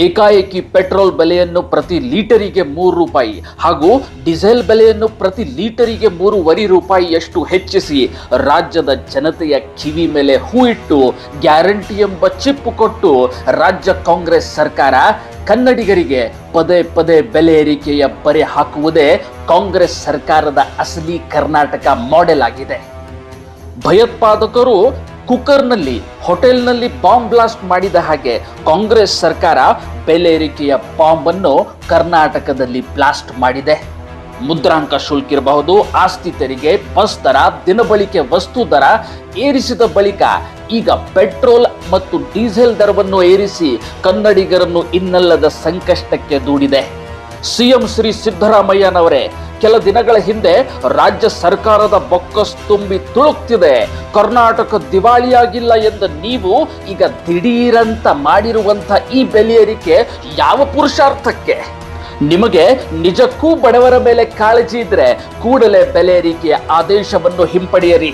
ಏಕಾಏಕಿ ಪೆಟ್ರೋಲ್ ಬೆಲೆಯನ್ನು ಪ್ರತಿ ಲೀಟರಿಗೆ ₹3 ಹಾಗೂ ಡೀಸೆಲ್ ಬೆಲೆಯನ್ನು ಪ್ರತಿ ಲೀಟರಿಗೆ ₹3.5 ಹೆಚ್ಚಿಸಿ ರಾಜ್ಯದ ಜನತೆಯ ಕಿವಿ ಮೇಲೆ ಹೂ ಇಟ್ಟು ಗ್ಯಾರಂಟಿ ಎಂಬ ಚಿಪ್ಪು ಕೊಟ್ಟು ರಾಜ್ಯ ಕಾಂಗ್ರೆಸ್ ಸರ್ಕಾರ ಕನ್ನಡಿಗರಿಗೆ ಪದೇ ಪದೇ ಬೆಲೆ ಏರಿಕೆಯ ಬರೆ ಹಾಕುವುದೇ ಕಾಂಗ್ರೆಸ್ ಸರ್ಕಾರದ ಅಸಲಿ ಕರ್ನಾಟಕ ಮಾಡೆಲ್ ಆಗಿದೆ. ಭಯೋತ್ಪಾದಕರು ಕುಕ್ಕರ್ನಲ್ಲಿ ಹೋಟೆಲ್ನಲ್ಲಿ ಬಾಂಬ್ ಬ್ಲಾಸ್ಟ್ ಮಾಡಿದ ಹಾಗೆ ಕಾಂಗ್ರೆಸ್ ಸರ್ಕಾರ ಬೆಲೆ ಏರಿಕೆಯ ಬಾಂಬ್ ಅನ್ನು ಕರ್ನಾಟಕದಲ್ಲಿ ಬ್ಲಾಸ್ಟ್ ಮಾಡಿದೆ. ಮುದ್ರಾಂಕ ಶುಲ್ಕ ಇರಬಹುದು, ಆಸ್ತಿ ತೆರಿಗೆ, ಬಸ್ ದರ, ದಿನಬಳಕೆ ವಸ್ತು ದರ ಏರಿಸಿದ ಬಳಿಕ ಈಗ ಪೆಟ್ರೋಲ್ ಮತ್ತು ಡೀಸೆಲ್ ದರವನ್ನು ಏರಿಸಿ ಕನ್ನಡಿಗರನ್ನು ಇನ್ನಲ್ಲದ ಸಂಕಷ್ಟಕ್ಕೆ ದೂಡಿದೆ. ಸಿಎಂ ಶ್ರೀ ಸಿದ್ದರಾಮಯ್ಯನವರೇ ಕೆಲ ದಿನಗಳ ಹಿಂದೆ ರಾಜ್ಯ ಸರ್ಕಾರದ ಬೊಕ್ಕಸ್ ತುಂಬಿ ತುಳುಕ್ತಿದೆ, ಕರ್ನಾಟಕ ದಿವಾಳಿಯಾಗಿಲ್ಲ ಎಂದ ನೀವು ಈಗ ದಿಢೀರಂತ ಮಾಡಿರುವಂತ ಈ ಬೆಲೆ ಏರಿಕೆ ಯಾವ ಪುರುಷಾರ್ಥಕ್ಕೆ? ನಿಮಗೆ ನಿಜಕ್ಕೂ ಬಡವರ ಮೇಲೆ ಕಾಳಜಿ ಇದ್ರೆ ಕೂಡಲೇ ಬೆಲೆ ಏರಿಕೆಯ ಆದೇಶವನ್ನು ಹಿಂಪಡೆಯಿರಿ.